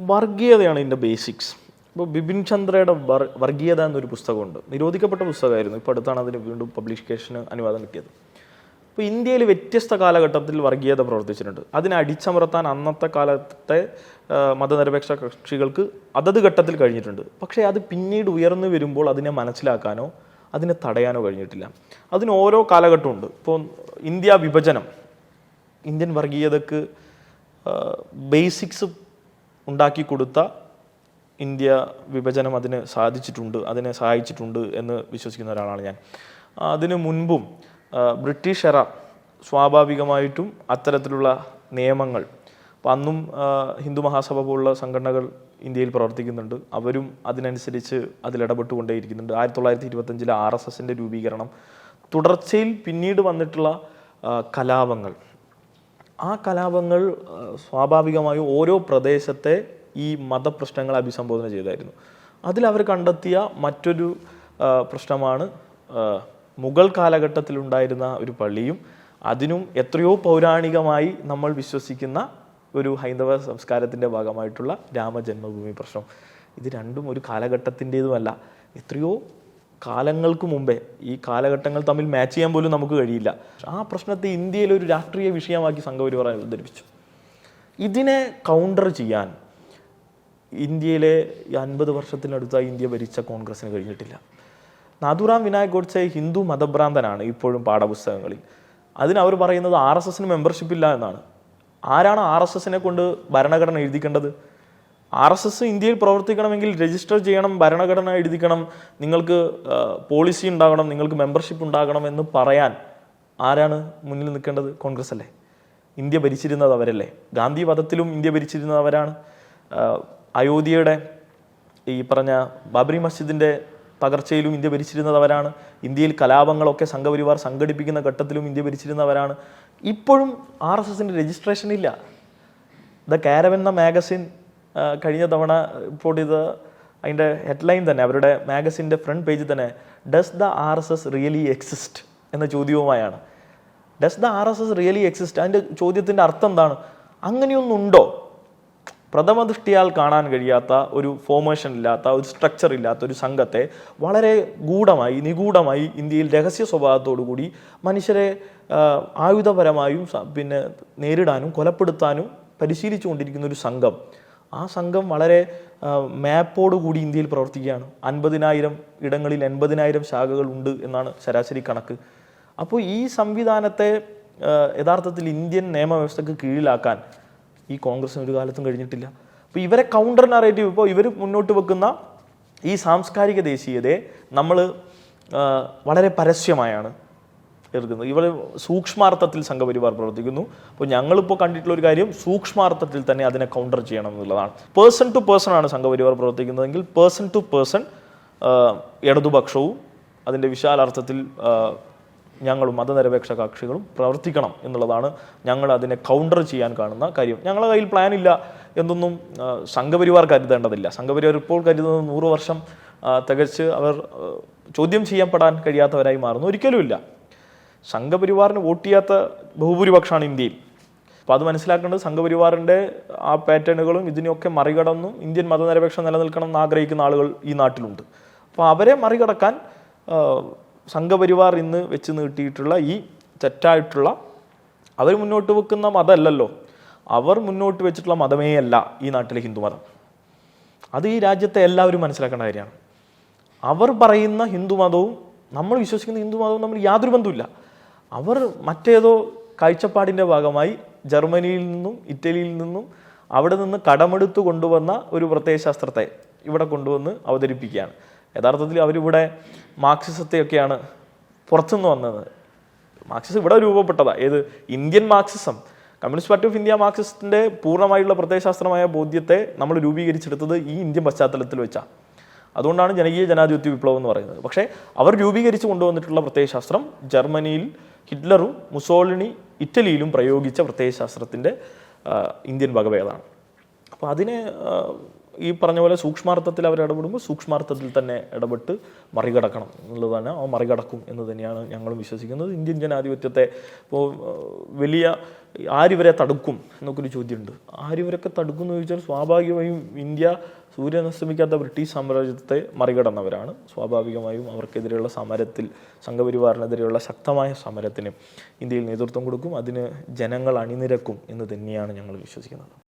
വർഗീയതയാണ് ഇതിൻ്റെ ബേസിക്സ്. ഇപ്പോൾ ബിപിൻ ചന്ദ്രയുടെ വർഗീയത എന്നൊരു പുസ്തകമുണ്ട്. നിരോധിക്കപ്പെട്ട പുസ്തകമായിരുന്നു. ഇപ്പോൾ അടുത്താണ് അതിന് വീണ്ടും പബ്ലിക്കേഷന് അനുവാദം കിട്ടിയത്. ഇപ്പോൾ ഇന്ത്യയിൽ വ്യത്യസ്ത കാലഘട്ടത്തിൽ വർഗീയത പ്രവർത്തിച്ചിട്ടുണ്ട്. അതിനെ അടിച്ചമർത്താൻ അന്നത്തെ കാലത്തെ മതനിരപേക്ഷ കക്ഷികൾക്ക് അതത് ഘട്ടത്തിൽ കഴിഞ്ഞിട്ടുണ്ട്. പക്ഷേ അത് പിന്നീട് ഉയർന്നു വരുമ്പോൾ അതിനെ മനസ്സിലാക്കാനോ അതിനെ തടയാനോ കഴിഞ്ഞിട്ടില്ല. അതിന് ഓരോ കാലഘട്ടമുണ്ട്. ഇപ്പോൾ ഇന്ത്യ വിഭജനം, ഇന്ത്യൻ വർഗീയതക്ക് ബേസിക്സ് ഉണ്ടാക്കി കൊടുത്ത ഇന്ത്യ വിഭജനം അതിന് സാധിച്ചിട്ടുണ്ട്, അതിനെ സഹായിച്ചിട്ടുണ്ട് എന്ന് വിശ്വസിക്കുന്ന ഒരാളാണ് ഞാൻ. അതിനു മുൻപും ബ്രിട്ടീഷ് എറ സ്വാഭാവികമായിട്ടും അത്തരത്തിലുള്ള നിയമങ്ങൾ, അപ്പം അന്നും ഹിന്ദു മഹാസഭ പോലുള്ള സംഘടനകൾ ഇന്ത്യയിൽ പ്രവർത്തിക്കുന്നുണ്ട്. അവരും അതിനനുസരിച്ച് അതിലിടപെട്ടുകൊണ്ടേയിരിക്കുന്നുണ്ട്. 1925 RSSൻ്റെ രൂപീകരണം, തുടർച്ചയിൽ പിന്നീട് വന്നിട്ടുള്ള കലാപങ്ങൾ, ആ കലാപങ്ങൾ സ്വാഭാവികമായും ഓരോ പ്രദേശത്തെ ഈ മതപ്രശ്നങ്ങളെ അഭിസംബോധന ചെയ്തായിരുന്നു. അതിലവർ കണ്ടെത്തിയ മറ്റൊരു പ്രശ്നമാണ് മുഗൾ കാലഘട്ടത്തിലുണ്ടായിരുന്ന ഒരു പള്ളിയും അതിനും എത്രയോ പൗരാണികമായി നമ്മൾ വിശ്വസിക്കുന്ന ഒരു ഹൈന്ദവ സംസ്കാരത്തിൻ്റെ ഭാഗമായിട്ടുള്ള രാമജന്മഭൂമി പ്രശ്നം. ഇത് രണ്ടും ഒരു കാലഘട്ടത്തിൻ്റേതുമല്ല, എത്രയോ കാലങ്ങൾക്ക് മുമ്പേ. ഈ കാലഘട്ടങ്ങൾ തമ്മിൽ മാച്ച് ചെയ്യാൻ പോലും നമുക്ക് കഴിയില്ല. ആ പ്രശ്നത്തെ ഇന്ത്യയിലെ ഒരു രാഷ്ട്രീയ വിഷയമാക്കി സംഘപരിവാർ അവതരിപ്പിച്ചു. ഇതിനെ കൗണ്ടർ ചെയ്യാൻ ഇന്ത്യയിലെ 50 വർഷത്തിനടുത്തായി ഇന്ത്യ ഭരിച്ച കോൺഗ്രസിന് കഴിഞ്ഞിട്ടില്ല. നാഥുറാം വിനായക് ഗോഡ്സെ ഹിന്ദു മതഭ്രാന്തനാണ് ഇപ്പോഴും പാഠപുസ്തകങ്ങളിൽ. അതിനവർ പറയുന്നത് RSSന് മെമ്പർഷിപ്പ് ഇല്ല എന്നാണ്. ആരാണ് RSSനെ കൊണ്ട് ഭരണഘടന എഴുതിക്കേണ്ടത്? RSS ഇന്ത്യയിൽ പ്രവർത്തിക്കണമെങ്കിൽ രജിസ്റ്റർ ചെയ്യണം, ഭരണഘടന എഴുതിക്കണം, നിങ്ങൾക്ക് പോളിസി ഉണ്ടാകണം, നിങ്ങൾക്ക് മെമ്പർഷിപ്പ് ഉണ്ടാകണം എന്ന് പറയാൻ ആരാണ് മുന്നിൽ നിൽക്കേണ്ടത്? കോൺഗ്രസ് അല്ലേ? ഇന്ത്യ ഭരിച്ചിരുന്നത് അവരല്ലേ? ഗാന്ധി വധത്തിലും ഇന്ത്യ ഭരിച്ചിരുന്നത് അവരാണ്. അയോധ്യയുടെ ഈ പറഞ്ഞ ബാബറി മസ്ജിദിൻ്റെ തകർച്ചയിലും ഇന്ത്യ ഭരിച്ചിരുന്നത് അവരാണ്. ഇന്ത്യയിൽ കലാപങ്ങളൊക്കെ സംഘപരിവാർ സംഘടിപ്പിക്കുന്ന ഘട്ടത്തിലും ഇന്ത്യ ഭരിച്ചിരുന്നവരാണ്. ഇപ്പോഴും RSSൻ്റെ രജിസ്ട്രേഷൻ ഇല്ല. ദ കാരവൻ എന്ന മാഗസിൻ കഴിഞ്ഞ തവണ റിപ്പോർട്ട് ചെയ്ത അതിൻ്റെ ഹെഡ്ലൈൻ തന്നെ, അവരുടെ മാഗസിൻ്റെ ഫ്രണ്ട് പേജിൽ തന്നെ does the RSS really exist എന്ന ചോദ്യവുമായാണ്. Does the RSS really exist? അതിൻ്റെ ചോദ്യത്തിൻ്റെ അർത്ഥം എന്താണ്? അങ്ങനെയൊന്നുണ്ടോ? പ്രഥമ ദൃഷ്ടിയാൽ കാണാൻ കഴിയാത്ത, ഒരു ഫോർമേഷൻ ഇല്ലാത്ത, ഒരു സ്ട്രക്ചർ ഇല്ലാത്ത ഒരു സംഘത്തെ വളരെ നിഗൂഢമായി ഇന്ത്യയിൽ രഹസ്യ സ്വഭാവത്തോടു കൂടി മനുഷ്യരെ ആയുധപരമായും പിന്നെ നേരിടാനും കൊലപ്പെടുത്താനും പരിശീലിച്ചുകൊണ്ടിരിക്കുന്ന ഒരു സംഘം. ആ സംഘം വളരെ മാപ്പോടുകൂടി ഇന്ത്യയിൽ പ്രവർത്തിക്കുകയാണ്. 50,000 ഇടങ്ങളിൽ 80,000 ശാഖകൾ ഉണ്ട് എന്നാണ് ശരാശരി കണക്ക്. അപ്പോൾ ഈ സംവിധാനത്തെ യഥാർത്ഥത്തിൽ ഇന്ത്യൻ നിയമവ്യവസ്ഥക്ക് കീഴിലാക്കാൻ ഈ കോൺഗ്രസിന് ഒരു കാലത്തും കഴിഞ്ഞിട്ടില്ല. അപ്പോൾ ഇവരെ കൗണ്ടർ നറേറ്റീവ്, ഇപ്പോൾ ഇവർ മുന്നോട്ട് വെക്കുന്ന ഈ സാംസ്കാരിക ദേശീയതയെ നമ്മൾ വളരെ പരസ്യമായാണ് എതിർക്കുന്നത്. ഇവർ സൂക്ഷ്മാർത്ഥത്തിൽ സംഘപരിവാർ പ്രവർത്തിക്കുന്നു. അപ്പോൾ ഞങ്ങളിപ്പോൾ കണ്ടിട്ടുള്ള ഒരു കാര്യം സൂക്ഷ്മാർത്ഥത്തിൽ തന്നെ അതിനെ കൗണ്ടർ ചെയ്യണം എന്നുള്ളതാണ്. പേഴ്സൺ ടു പേഴ്സൺ ആണ് സംഘപരിവാർ പ്രവർത്തിക്കുന്നതെങ്കിൽ പേഴ്സൺ ടു പേഴ്സൺ ഇടതുപക്ഷവും അതിൻ്റെ വിശാലാർത്ഥത്തിൽ ഞങ്ങളും മതനിരപേക്ഷ കക്ഷികളും പ്രവർത്തിക്കണം എന്നുള്ളതാണ് ഞങ്ങൾ അതിനെ കൗണ്ടർ ചെയ്യാൻ കാണുന്ന കാര്യം. ഞങ്ങളുടെ കയ്യിൽ പ്ലാൻ ഇല്ല എന്നൊന്നും സംഘപരിവാർ കരുതേണ്ടതില്ല. സംഘപരിവാർ ഇപ്പോൾ കരുതുന്നത് 100 വർഷം തികച്ച് അവർ ചോദ്യം ചെയ്യപ്പെടാൻ കഴിയാത്തവരായി മാറുന്നു. ഒരിക്കലുമില്ല. സംഘപരിവാറിന് വോട്ട് ചെയ്യാത്ത ബഹുഭൂരിപക്ഷമാണ് ഇന്ത്യയിൽ. അപ്പോൾ അത് മനസ്സിലാക്കേണ്ടത് സംഘപരിവാറിൻ്റെ ആ പാറ്റേണുകളും ഇതിനെയൊക്കെ മറികടന്നും ഇന്ത്യൻ മതനിരപേക്ഷ നിലനിൽക്കണം എന്ന് ആഗ്രഹിക്കുന്ന ആളുകൾ ഈ നാട്ടിലുണ്ട്. അപ്പോൾ അവരെ മറികടക്കാൻ സംഘപരിവാർ ഇന്ന് വെച്ച് നീട്ടിയിട്ടുള്ള ഈ തെറ്റായിട്ടുള്ള, അവർ മുന്നോട്ട് വെക്കുന്ന മതമല്ലല്ലോ, അവർ മുന്നോട്ട് വെച്ചിട്ടുള്ള മതമേ അല്ല ഈ നാട്ടിലെ ഹിന്ദുമതം. അത് ഈ രാജ്യത്തെ എല്ലാവരും മനസ്സിലാക്കേണ്ട കാര്യമാണ്. അവർ പറയുന്ന ഹിന്ദുമതവും നമ്മൾ വിശ്വസിക്കുന്ന ഹിന്ദുമതവും തമ്മിൽ യാതൊരു ബന്ധമില്ല. അവർ മറ്റേതോ കാഴ്ചപ്പാടിൻ്റെ ഭാഗമായി ജർമ്മനിയിൽ നിന്നും ഇറ്റലിയിൽ നിന്നും അവിടെ നിന്ന് കടമെടുത്തു കൊണ്ടുവന്ന ഒരു പ്രത്യയശാസ്ത്രത്തെ ഇവിടെ കൊണ്ടുവന്ന് അവതരിപ്പിക്കുകയാണ്. യഥാർത്ഥത്തിൽ അവരിവിടെ മാർക്സിസത്തെയൊക്കെയാണ് പുറത്തുനിന്ന് വന്നത്. മാർക്സിസം ഇവിടെ രൂപപ്പെട്ടതാണ്. ഏത്? Indian Marxism. Communist party of India മാർക്സിസത്തിൻ്റെ പൂർണ്ണമായിട്ടുള്ള പ്രത്യയശാസ്ത്രമായ ബോധ്യത്തെ നമ്മൾ രൂപീകരിച്ചെടുത്തത് ഈ ഇന്ത്യൻ പശ്ചാത്തലത്തിൽ വെച്ചാണ്. അതുകൊണ്ടാണ് ജനകീയ ജനാധിപത്യ വിപ്ലവം എന്ന് പറയുന്നത്. പക്ഷേ അവർ രൂപീകരിച്ച് കൊണ്ടുവന്നിട്ടുള്ള പ്രത്യയശാസ്ത്രം ജർമ്മനിയിൽ ഹിറ്റ്ലറും മുസോളിനി ഇറ്റലിയിലും പ്രയോഗിച്ച പ്രത്യയശാസ്ത്രത്തിൻ്റെ ഇന്ത്യൻ വകഭേദമാണ്. അപ്പോൾ അതിനെ ഈ പറഞ്ഞ പോലെ സൂക്ഷ്മാർത്ഥത്തിൽ അവർ ഇടപെടുമ്പോൾ സൂക്ഷ്മാർത്ഥത്തിൽ തന്നെ ഇടപെട്ട് മറികടക്കണം എന്നുള്ളതാണ്. ആ മറികടക്കും എന്ന് തന്നെയാണ് ഞങ്ങളും വിശ്വസിക്കുന്നത്. ഇന്ത്യൻ ജനാധിപത്യത്തെ ഇപ്പോൾ വലിയ ആരിവരെ തടുക്കും എന്നൊക്കെ ചോദ്യമുണ്ട്. ആരിവരൊക്കെ തടുക്കും എന്ന് ചോദിച്ചാൽ സ്വാഭാവികമായും ഇന്ത്യ സൂര്യൻ അസ്തമിക്കാത്ത ബ്രിട്ടീഷ് സാമ്രാജ്യത്തെ മറികടന്നവരാണ്. സ്വാഭാവികമായും അവർക്കെതിരെയുള്ള സമരത്തിൽ, സംഘപരിവാറിനെതിരെയുള്ള ശക്തമായ സമരത്തിന് ഇന്ത്യയിൽ നേതൃത്വം കൊടുക്കും. അതിന് ജനങ്ങൾ അണിനിരക്കും എന്ന് തന്നെയാണ് ഞങ്ങൾ വിശ്വസിക്കുന്നത്.